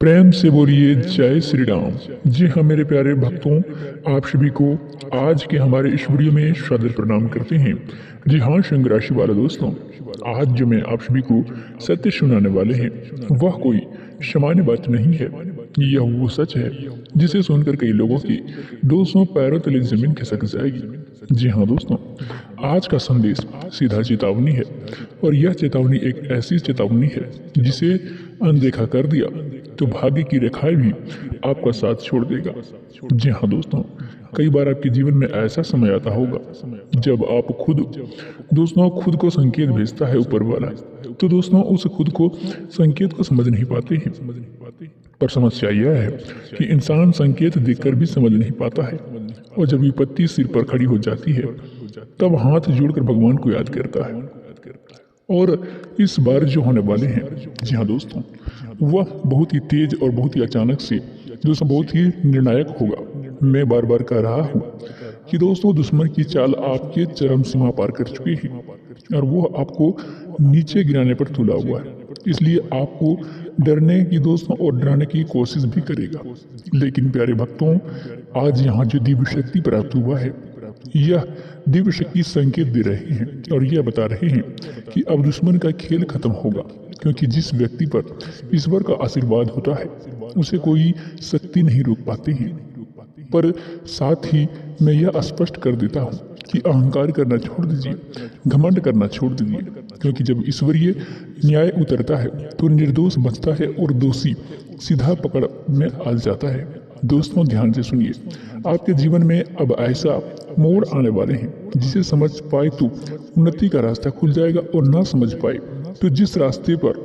प्रेम से बोलिए जय श्री राम। जी हाँ मेरे प्यारे भक्तों, आप सभी को आज के हमारे इस वीडियो में सादर प्रणाम करते हैं। जी हाँ सिंह राशि वाले दोस्तों, आज जो मैं आप सभी को सत्य सुनाने वाले हैं वह कोई सामान्य बात नहीं है। यह वो सच है जिसे सुनकर कई लोगों की 200 पैरों तले जमीन खिसक जाएगी। जी हाँ दोस्तों, आज का संदेश सीधा चेतावनी है और यह चेतावनी एक ऐसी चेतावनी है जिसे अनदेखा कर दिया तो भाग्य की रेखाएं भी आपका साथ छोड़ देगा। जी हाँ दोस्तों, कई बार आपके जीवन में ऐसा समय आता होगा जब आप खुद को संकेत भेजता है ऊपर वाला, तो दोस्तों उस खुद को संकेत को समझ नहीं पाते हैं। पर समस्या यह है कि इंसान संकेत देखकर भी समझ नहीं पाता है और जब विपत्ति सिर पर खड़ी हो जाती है तब हाथ जोड़कर भगवान को याद करता है। और इस बार जो होने वाले हैं, जी हाँ दोस्तों, वह बहुत ही तेज और बहुत ही अचानक से दोस्तों बहुत ही निर्णायक होगा। मैं बार बार कह रहा हूँ कि दोस्तों दुश्मन की चाल आपके चरम सीमा पार कर चुकी है और वो आपको नीचे गिराने पर तुला हुआ है। इसलिए आपको डरने की दोस्तों और डराने की कोशिश भी करेगा। लेकिन प्यारे भक्तों, आज यहाँ जो दिव्य शक्ति प्राप्त हुआ है, यह दिव्य शक्ति संकेत दे रहे हैं और यह बता रहे हैं कि अब दुश्मन का खेल खत्म होगा, क्योंकि जिस व्यक्ति पर ईश्वर का आशीर्वाद होता है उसे कोई शक्ति नहीं रोक पाती है। पर साथ ही मैं यह स्पष्ट कर देता हूँ कि अहंकार करना छोड़ दीजिए, घमंड करना छोड़ दीजिए, क्योंकि जब ईश्वरीय न्याय उतरता है तो निर्दोष बचता है और दोषी सीधा पकड़ में आ जाता है। दोस्तों ध्यान से सुनिए, आपके जीवन में अब ऐसा मोड़ आने वाले हैं जिसे समझ पाए तो उन्नति का रास्ता खुल जाएगा और ना समझ पाए तो जिस रास्ते पर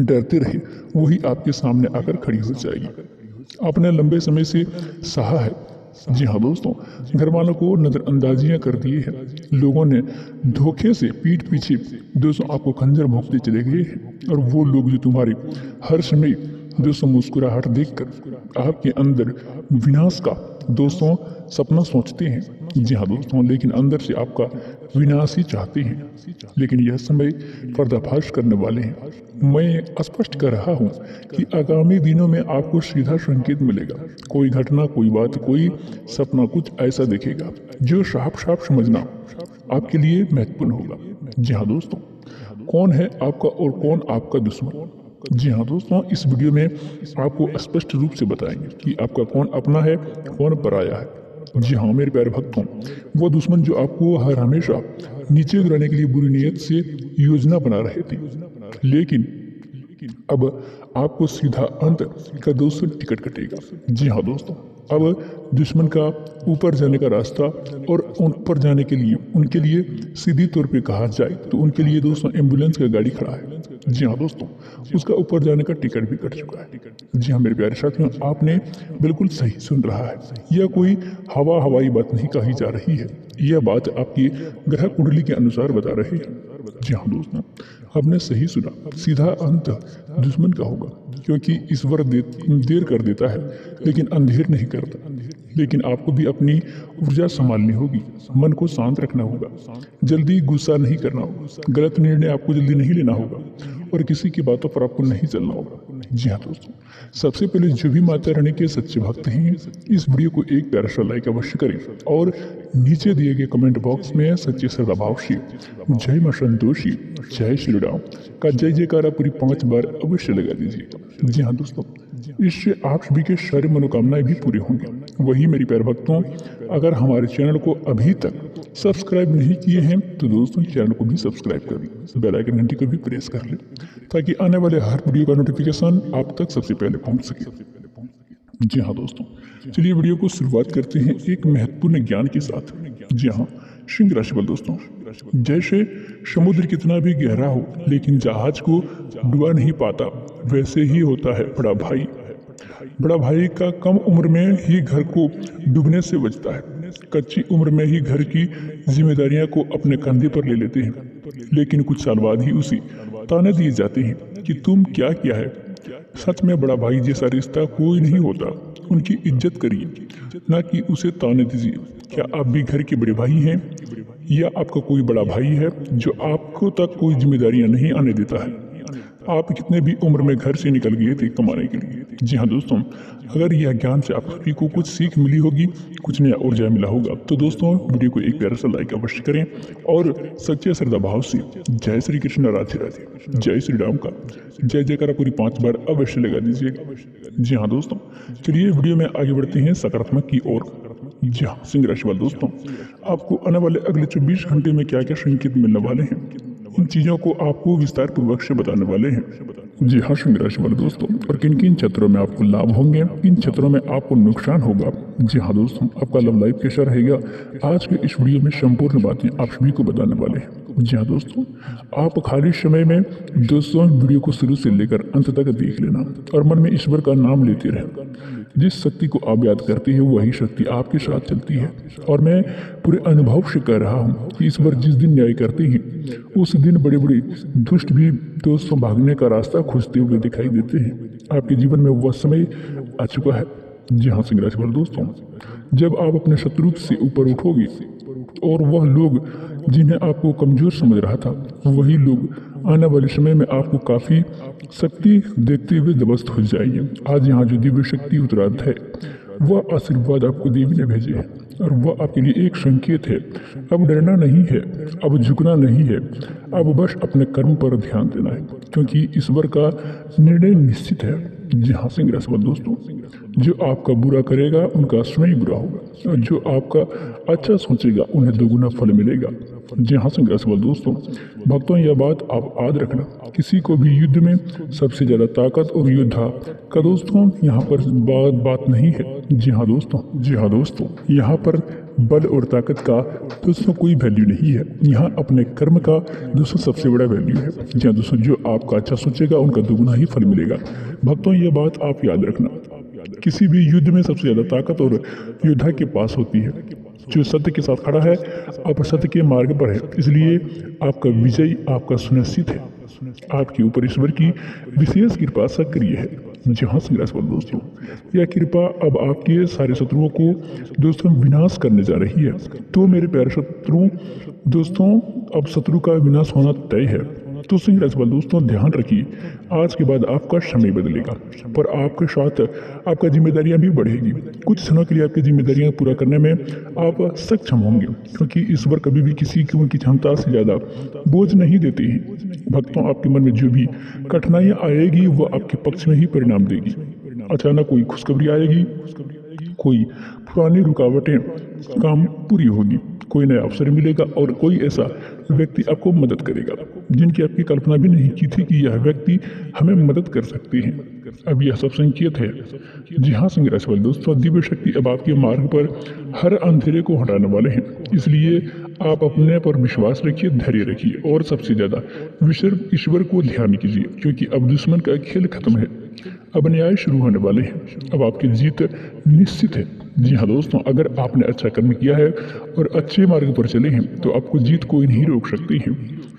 डरते रहे वही आपके सामने आकर खड़ी हो जाएगी। आपने लंबे समय से सहा है। जी हाँ दोस्तों, घर वालों को नजरअंदाजियां कर दिए हैं, लोगों ने धोखे से पीठ पीछे दोस्तों आपको खंजर भोंकते चले गए हैं और वो लोग जो तुम्हारे हर समय दोस्तों मुस्कुराहट देखकर आपके अंदर विनाश का दोस्तों सपना सोचते हैं। जी हाँ दोस्तों, लेकिन अंदर से आपका विनाश ही चाहते हैं। लेकिन यह समय पर्दाफाश करने वाले हैं। मैं स्पष्ट कर रहा हूँ कि आगामी दिनों में आपको सीधा संकेत मिलेगा। कोई घटना, कोई बात, कोई सपना कुछ ऐसा दिखेगा जो साफ साफ समझना आपके लिए महत्वपूर्ण होगा। जी हाँ दोस्तों, कौन है आपका और कौन आपका दुश्मन? जी हाँ दोस्तों, इस वीडियो में आपको स्पष्ट रूप से बताएंगे कि आपका कौन अपना है, कौन पराया है। जी हाँ मेरे प्यारे भक्तों, वो दुश्मन जो आपको हर हमेशा नीचे गिराने के लिए बुरी नीयत से योजना बना रहे थे, लेकिन अब आपको सीधा अंत का दोस्तों टिकट कटेगा। जी हाँ दोस्तों, अब दुश्मन का ऊपर जाने का रास्ता और ऊपर जाने के लिए उनके लिए सीधी तौर पे कहा जाए तो उनके लिए दोस्तों एम्बुलेंस का गाड़ी खड़ा है। जी हाँ दोस्तों, उसका ऊपर जाने का टिकट भी कट चुका है। जी हाँ मेरे प्यारे साथियों, आपने बिल्कुल सही सुन रहा है। यह कोई हवाई बात नहीं कही जा रही है, यह बात आपकी ग्रह कुंडली के अनुसार बता रहे हैं। जी हाँ दोस्तों, आपने सही सुना, सीधा अंत दुश्मन का होगा, क्योंकि ईश्वर देर कर देता है लेकिन अंधेर नहीं करता। लेकिन आपको भी अपनी ऊर्जा संभालनी होगी, मन को शांत रखना होगा, जल्दी गुस्सा नहीं करना होगा, गलत निर्णय आपको जल्दी नहीं लेना होगा और किसी की बातों पर आपको नहीं चलना होगा। जी हाँ दोस्तों, सबसे पहले जो भी माता रानी के सच्चे भक्त हैं इस वीडियो को एक प्यारा सा लाइक अवश्य करें और नीचे दिए गए कमेंट बॉक्स में सच्चे श्रद्धा भाव से जय मां संतोषी, जय श्री राम का जय जयकारा पूरी 5 बार अवश्य लगा दीजिए। जी हाँ दोस्तों, इससे आप सभी के सारी मनोकामनाएं भी पूरी होंगी। वही मेरी प्यारे भक्तों, अगर हमारे चैनल को अभी तक सब्सक्राइब नहीं किए हैं तो दोस्तों चैनल को भी सब्सक्राइब कर लें, बेल आइकन घंटी को भी प्रेस कर लें ताकि आने वाले हर वीडियो का नोटिफिकेशन आप तक सबसे पहले पहुंच सके। जी हाँ दोस्तों, चलिए वीडियो को शुरुआत करते हैं एक महत्वपूर्ण ज्ञान के साथ। जी हाँ सिंह राशि वाले दोस्तों, जैसे समुद्र कितना भी गहरा हो लेकिन जहाज को डुबा नहीं पाता, वैसे ही होता है बड़ा भाई। बड़ा भाई का कम उम्र में ही घर को डूबने से बचता है। कच्ची उम्र में ही घर की जिम्मेदारियां को अपने कंधे पर ले लेते हैं, लेकिन कुछ साल बाद ही उसी ताने दिए जाते हैं कि तुम क्या किया है। सच में बड़ा भाई जैसा रिश्ता कोई नहीं होता। उनकी इज्जत करिए, ना कि उसे ताने दीजिए। क्या आप भी घर के बड़े भाई हैं या आपका कोई बड़ा भाई है जो आपको तक कोई जिम्मेदारियां नहीं आने देता है? आप कितने भी उम्र में घर से निकल गए थे कमाने के लिए, जी हाँ दोस्तों, अगर यह ज्ञान से आप सभी को कुछ सीख मिली होगी, कुछ नया ऊर्जा मिला होगा, तो दोस्तों वीडियो को एक प्यारा सा लाइक अवश्य करें और सच्चे श्रद्धा भाव से जय श्री कृष्ण राधे राधे, जय श्री राम का जय जयकारा पूरी 5 बार अवश्य लगा दीजिएगा। जी हाँ दोस्तों, चलिए वीडियो में आगे बढ़ते हैं सकारात्मक की ओर। जी हाँ सिंह राशि वाले दोस्तों, आपको आने वाले अगले 24 घंटे में क्या क्या संकेत मिलने वाले हैं, इन चीज़ों को आपको विस्तार पूर्वक से बताने वाले हैं। जी हाँ सिंह राशि वाले दोस्तों, और किन किन क्षेत्रों में आपको लाभ होंगे, किन क्षेत्रों में आपको नुकसान होगा। जी हाँ दोस्तों, आपका लव लाइफ कैसा रहेगा, आज के इस वीडियो में संपूर्ण बातें आप सभी को बताने वाले हैं। जी हाँ दोस्तों, आप खाली समय में दोस्तों वीडियो को शुरू से लेकर अंत तक देख लेना और मन में ईश्वर का नाम लेते रहें। जिस शक्ति को आप याद करते हैं वही शक्ति आपके साथ चलती है, और मैं पूरे अनुभव से कह रहा हूँ कि ईश्वर जिस दिन न्याय करते हैं उस दिन बड़े बड़े दुष्ट भी दोस्तों भागने का रास्ता खोजते हुए दिखाई देते हैं। आपके जीवन में वह समय आ चुका है। जी हाँ सिंह राशि वाले दोस्तों, जब आप अपने शत्रु से ऊपर उठोगे और वह लोग जिन्हें आपको कमजोर समझ रहा था वही लोग आने वाले समय में आपको काफ़ी शक्ति देखते हुए ध्वस्त हो जाएंगे। आज यहाँ जो दिव्य शक्ति उत्तरार्थ है वह आशीर्वाद आपको देवी ने भेजे है और वह आपके लिए एक संकेत है। अब डरना नहीं है, अब झुकना नहीं है, अब बस अपने कर्म पर ध्यान देना है, क्योंकि ईश्वर का निर्णय निश्चित है। जी हाँ सिंह राशि वाले दोस्तों, जो आपका बुरा करेगा उनका स्वयं बुरा होगा और जो आपका अच्छा सोचेगा उन्हें दोगुना फल मिलेगा। जी हाँ सिंह राशि वाले दोस्तों, भक्तों यह बात आप याद रखना, किसी को भी युद्ध में सबसे ज़्यादा ताकत और योद्धा का दोस्तों यहाँ पर बात नहीं है। जी हाँ दोस्तों, यहाँ पर बल और ताकत का दोस्तों कोई वैल्यू नहीं है, यहाँ अपने कर्म का दोस्तों सबसे बड़ा वैल्यू है। जी हाँ दोस्तों, जो आपका अच्छा सोचेगा उनका दोगुना ही फल मिलेगा। भक्तों यह बात आप याद रखना, किसी भी युद्ध में सबसे ज़्यादा ताकत और योद्धा के पास होती है। जो सत्य के साथ खड़ा है आप सत्य के मार्ग पर है, इसलिए आपका विजय आपका सुनिश्चित है। आपके ऊपर ईश्वर की विशेष कृपा सक्रिय है। जी हाँ सिंह राशि वाले दोस्तों, यह कृपा अब आपके सारे शत्रुओं को दोस्तों विनाश करने जा रही है। तो मेरे प्यारे शत्रु दोस्तों, अब शत्रु का विनाश होना तय है। तो सिंह राशि वाले दोस्तों ध्यान रखिए, आज के बाद आपका समय बदलेगा, पर आपके साथ आपका जिम्मेदारियां भी बढ़ेगी। कुछ क्षणों के लिए आपकी जिम्मेदारियां पूरा करने में आप सक्षम होंगे, क्योंकि ईश्वर कभी भी किसी की उनकी क्षमता से ज़्यादा बोझ नहीं देते हैं। भक्तों आपके मन में जो भी कठिनाइयाँ आएगी वो आपके पक्ष में ही परिणाम देगी। अचानक कोई खुशखबरी आएगी, कोई पुरानी रुकावटें काम पूरी होगी, कोई नया अवसर मिलेगा और कोई ऐसा व्यक्ति आपको मदद करेगा जिनकी आपकी कल्पना भी नहीं की थी कि यह व्यक्ति हमें मदद कर सकते हैं। अब यह सब संकेत है। जी हाँ सिंह राशि वाले दोस्तों, दिव्य शक्ति अब आपके मार्ग पर हर अंधेरे को हटाने वाले हैं, इसलिए आप अपने पर विश्वास रखिए, धैर्य रखिए और सबसे ज़्यादा ईश्वर को ध्यान कीजिए, क्योंकि अब दुश्मन का खेल खत्म है, अब न्याय शुरू होने वाले हैं, अब आपकी जीत निश्चित है। जी हाँ दोस्तों, अगर आपने अच्छा कर्म किया है और अच्छे मार्ग पर चले हैं तो आपको जीत कोई नहीं रोक सकती है।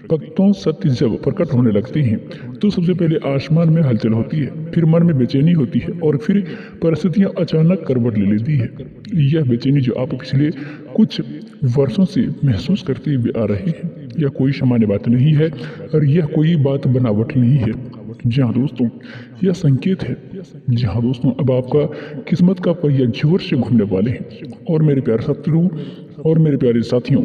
भक्तों सत्य जब प्रकट होने लगते हैं तो सबसे पहले आसमान में हलचल होती है, फिर मन में बेचैनी होती है और फिर परिस्थितियाँ अचानक करवट ले लेती है। यह बेचैनी जो आप पिछले कुछ वर्षों से महसूस करते हुए आ रहे हैं, यह कोई सामान्य बात नहीं है और यह कोई बात बनावट नहीं है। जी हाँ दोस्तों, यह संकेत है। जी हाँ दोस्तों, अब आपका किस्मत का पहिया जोर से घूमने वाले हैं। और मेरे प्यारे शत्रु और मेरे प्यारे साथियों,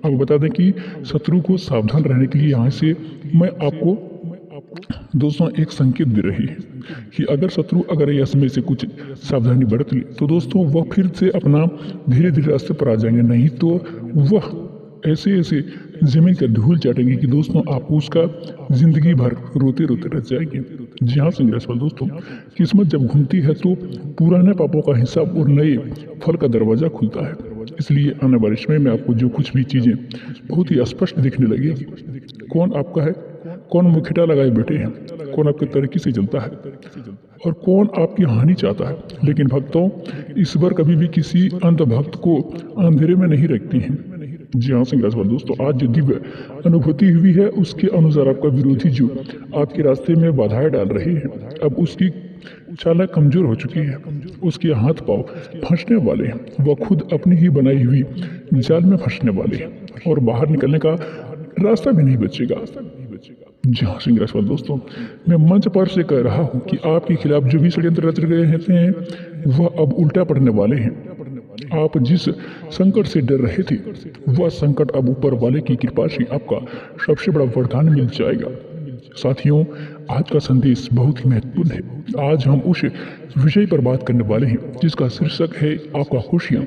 अब बता दें कि शत्रु को सावधान रहने के लिए यहाँ से मैं आपको दोस्तों एक संकेत दे रही है कि अगर शत्रु अगर यह समय से कुछ सावधानी बरत ले तो दोस्तों वह फिर से अपना धीरे धीरे रास्ते पर आ जाएंगे, नहीं तो वह ऐसे जमीन का धूल चाटेंगे कि दोस्तों आप उसका जिंदगी भर रोते रोते रह जाएंगे। जी हाँ सिंह राशि वाले दोस्तों, किस्मत जब घूमती है तो पुराने पापों का हिसाब और नए फल का दरवाजा खुलता है, इसलिए आने वाले समय में आपको जो कुछ भी चीज़ें बहुत ही स्पष्ट दिखने लगेगी। कौन आपका है, कौन मुखिया लगाए बैठे हैं, कौन आपकी तरक्की से चलता है और कौन आपकी हानि चाहता है। लेकिन भक्तों, ईश्वर कभी भी किसी अंध भक्त को अंधेरे में नहीं रखती हैं। जी हाँ सिंह राशि वाले दोस्तों, आज जो दिव्य अनुभूति हुई है उसके अनुसार आपका विरोधी जो आपके रास्ते में बाधाएं डाल रहे हैं, अब उसकी चाल कमजोर हो चुकी है, उसके हाथ पांव फंसने वाले हैं, वह खुद अपनी ही बनाई हुई जाल में फंसने वाले हैं और बाहर निकलने का रास्ता भी नहीं बचेगा। जी हाँ सिंह राशिवाल दोस्तों, मैं मंच पर से कह रहा हूँ कि आपके खिलाफ जो भी षड्यंत्र रच गए हैं वह अब उल्टा पड़ने वाले हैं। आप जिस संकट से डर रहे थे वह संकट अब ऊपर वाले की कृपा से आपका सबसे बड़ा वरदान मिल जाएगा। साथियों, आज का संदेश बहुत ही महत्वपूर्ण है। आज हम उस विषय पर बात करने वाले हैं जिसका शीर्षक है आपका खुशियाँ।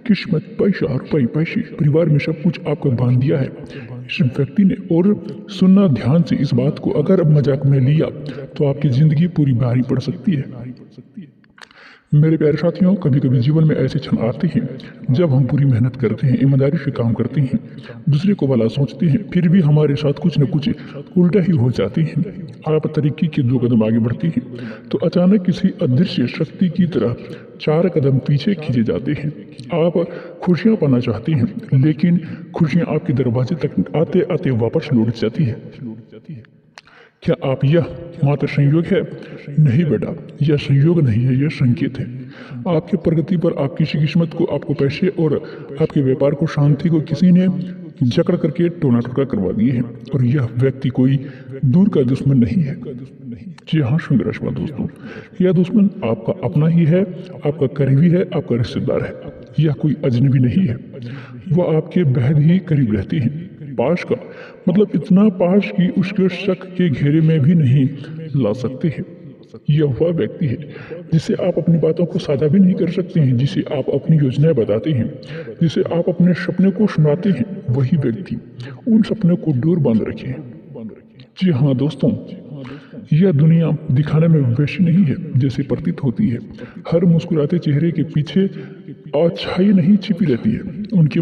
किस्मत, पैसा, रुपये, पैसे, परिवार में सब कुछ आपको बांध दिया है इस व्यक्ति ने। और सुनना ध्यान से इस बात को, अगर मजाक में लिया तो आपकी जिंदगी पूरी भारी पड़ सकती है। मेरे प्यारे साथियों, कभी कभी जीवन में ऐसे क्षण आते हैं जब हम पूरी मेहनत करते हैं, ईमानदारी से काम करते हैं, दूसरे को भला सोचते हैं, फिर भी हमारे साथ कुछ न कुछ उल्टा ही हो जाती है। आप तरक्की के 2 कदम आगे बढ़ते हैं तो अचानक किसी अदृश्य शक्ति की तरह 4 कदम पीछे खींचे जाते हैं। आप खुशियाँ पाना चाहते हैं लेकिन खुशियाँ आपके दरवाजे तक आते आते वापस लौट जाती है। क्या आप यह मात्र संयोग है? नहीं बेटा, यह संयोग नहीं है, यह संकेत है। आपकी प्रगति पर, आपकी किस्मत को, आपको पैसे और आपके व्यापार को, शांति को किसी ने जकड़ करके टोना टोटका करवा दिए हैं। और यह व्यक्ति कोई दूर का दुश्मन नहीं है। जी हाँ सिंह राशिवाल दोस्तों, यह दुश्मन आपका अपना ही है, आपका करीबी है, आपका रिश्तेदार है। यह कोई अजनबी नहीं है, वह आपके बेहद ही करीब रहती है। पास का मतलब इतना पास कि उसके शक के घेरे में भी नहीं ला सकते हैं। यह वह व्यक्ति है जिसे आप अपनी बातों को साझा भी नहीं कर सकते हैं, जिसे आप अपनी योजनाएं बताते हैं, जिसे आप अपने सपने को सुनाते हैं। वही व्यक्ति उन सपनों को डोर बांध रखे हैं। जी हाँ दोस्तों, यह दुनिया दिखाने में वैसी नहीं है जैसे प्रतीत होती है। हर मुस्कुराते चेहरे के पीछे अच्छाई नहीं छिपी रहती है। उनके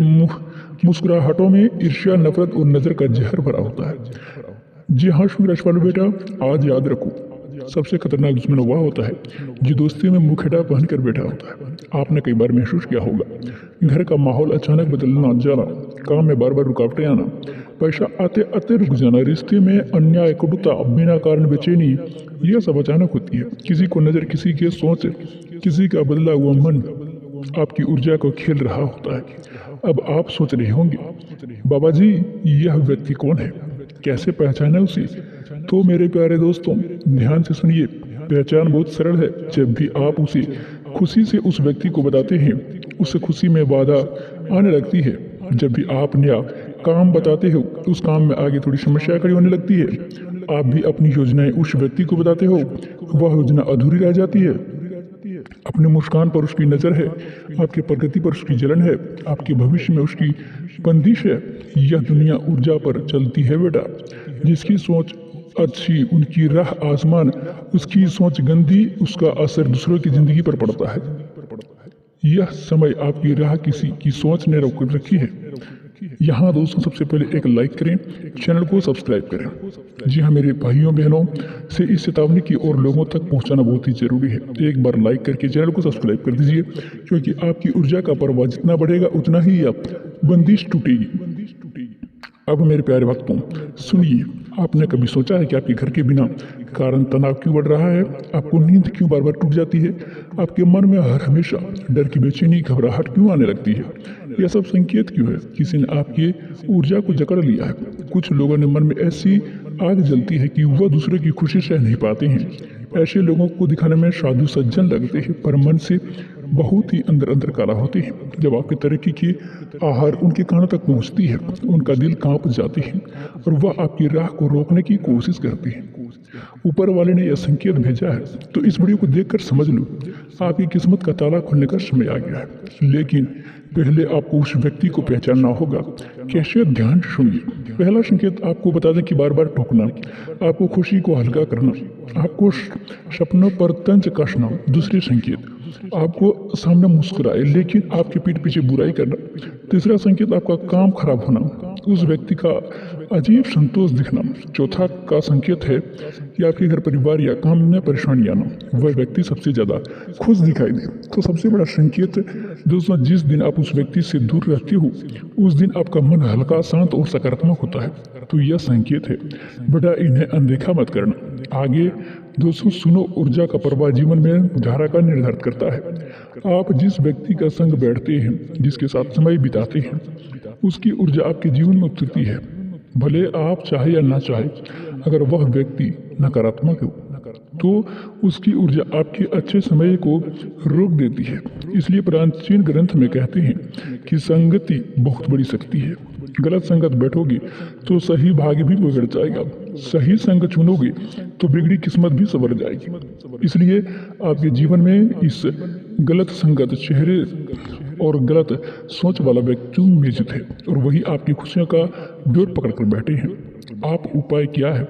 मुस्कुराहटों में ईर्ष्या, नफरत और नजर का जहर भरा होता है। जी हाँ सिंह राशि वालों बेटा, आज याद रखो, सबसे खतरनाक दुश्मन वह होता है जो दोस्ती में मुखड़ा पहन कर बैठा होता है। आपने कई बार महसूस किया होगा, घर का माहौल अचानक बदलना जाना, काम में बार बार रुकावटें आना, पैसा आते आते रुक जाना, रिश्ते में अन्याय, कटुता, बिना कारण बेचैनी, यह सब अचानक होती है। किसी को नजर, किसी की सोच, किसी का बदला हुआ मन आपकी ऊर्जा को खेल रहा होता है। अब आप सोच रहे होंगे, बाबा जी यह व्यक्ति कौन है, कैसे पहचाना उसे? तो मेरे प्यारे दोस्तों, ध्यान से सुनिए। पहचान बहुत सरल है। जब भी आप उसे खुशी से उस व्यक्ति को बताते हैं, उस खुशी में बाधा आने लगती है। जब भी आप नया काम बताते हो, उस काम में आगे थोड़ी समस्या खड़ी होने लगती है। आप भी अपनी योजनाएं उस व्यक्ति को बताते हो, वह योजना अधूरी रह जाती है। अपनी मुस्कान पर उसकी नज़र है, आपकी प्रगति पर उसकी जलन है, आपके भविष्य में उसकी बंदिश है। यह दुनिया ऊर्जा पर चलती है बेटा। जिसकी सोच अच्छी, उनकी राह आसमान, उसकी सोच गंदी, उसका असर दूसरों की जिंदगी पर पड़ता है। यह समय आपकी राह किसी की सोच ने रोक रखी है। यहाँ दोस्तों, सबसे पहले एक लाइक करें, चैनल को सब्सक्राइब करें। जी हाँ मेरे भाइयों बहनों, से इस चेतावनी की और लोगों तक पहुँचाना बहुत ही जरूरी है। एक बार लाइक करके चैनल को सब्सक्राइब कर दीजिए, क्योंकि आपकी ऊर्जा का प्रवाह जितना बढ़ेगा उतना ही आप बंदिश टूटेगी। अब मेरे प्यारे भक्तों सुनिए, आपने कभी सोचा है कि आपके घर के बिना कारण तनाव क्यों बढ़ रहा है? आपको नींद क्यों बार बार टूट जाती है? आपके मन में हर हमेशा डर की बेचैनी, घबराहट क्यों आने लगती है? यह सब संकेत क्यों है? किसी ने आपकी ऊर्जा को जकड़ लिया है। कुछ लोगों ने मन में ऐसी आग जलती है कि वह दूसरे की खुशी सह नहीं पाते हैं। ऐसे लोगों को दिखाने में साधु सज्जन लगते हैं, पर मन से बहुत ही अंदर अंदर काला होते हैं। जब आपकी तरक्की की आहार उनके कानों तक पहुंचती है, उनका दिल कांप जाते हैं और वह आपकी राह को रोकने की कोशिश करते हैं। ऊपर वाले ने यह संकेत भेजा है, तो इस वीडियो को देखकर समझ लो, आपकी किस्मत का ताला खुलने का समय आ गया है। लेकिन पहले आपको उस व्यक्ति को पहचानना होगा। कैसे? ध्यान से सुनिए। पहला संकेत आपको बता दें कि बार बार टोकना, आपको खुशी को हल्का करना, आपको सपनों पर तंज कसना। दूसरे संकेत, आपको सामने मुस्कुराए लेकिन आपके पीठ पीछे बुराई करना। तीसरा संकेत, आपका काम खराब होना, उस व्यक्ति का अजीब संतोष दिखना। चौथा का संकेत है कि आपके घर परिवार या काम में परेशानी आना, वह व्यक्ति सबसे ज़्यादा खुश दिखाई दे। तो सबसे बड़ा संकेत दोस्तों, जिस दिन आप उस व्यक्ति से दूर रहते हो उस दिन आपका मन हल्का, शांत और सकारात्मक होता है। तो यह संकेत है बेटा, इन्हें अनदेखा मत करना। आगे दोस्तों सुनो, ऊर्जा का प्रवाह जीवन में धारा का निर्धारित करता है। आप जिस व्यक्ति का संग बैठते हैं, जिसके साथ समय बिताते हैं, उसकी ऊर्जा आपके जीवन में उतरती है। भले आप चाहे या ना चाहे, अगर वह व्यक्ति नकारात्मक हो तो उसकी ऊर्जा आपके अच्छे समय को रोक देती है। इसलिए प्राचीन ग्रंथ में कहते हैं कि संगति बहुत बड़ी शक्ति है। गलत संगत बैठोगे तो सही भाग्य भी बिगड़ जाएगा, सही संग चुनोगे तो बिगड़ी किस्मत भी संवर जाएगी। इसलिए आपके जीवन में इस गलत संगत चेहरे और गलत सोच वाला व्यक्ति नियोजित है और वही आपकी खुशियों का डोर पकड़ कर बैठे हैं। आप उपाय क्या है,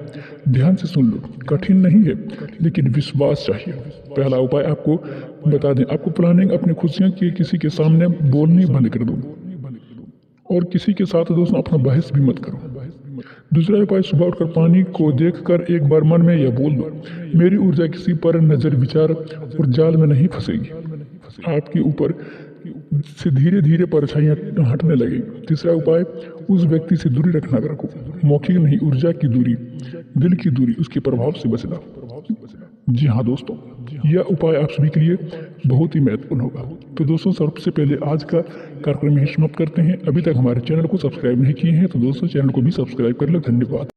ध्यान से सुन लो। कठिन नहीं है लेकिन विश्वास चाहिए। पहला उपाय आपको बता दें, आपको प्लानिंग अपनी खुशियाँ की किसी के सामने बोलनी बंद कर दो और किसी के साथ दोस्तों अपना बहस भी मत करो। दूसरा उपाय, सुबह उठकर पानी को देखकर एक बार मन में यह बोल दो, मेरी ऊर्जा किसी पर नजर विचार और जाल में नहीं फंसेगी। आपके ऊपर से धीरे धीरे परछाइयाँ हटने लगेगी। तीसरा उपाय, उस व्यक्ति से दूरी रखना रखो, मौखिक नहीं ऊर्जा की दूरी, दिल की दूरी, उसके प्रभाव से बचना। जी हाँ दोस्तों, यह उपाय आप सभी के लिए बहुत ही महत्वपूर्ण होगा। तो दोस्तों सबसे पहले आज का कार्यक्रम यही समाप्त करते हैं। अभी तक हमारे चैनल को सब्सक्राइब नहीं किए हैं तो दोस्तों चैनल को भी सब्सक्राइब कर लो। धन्यवाद।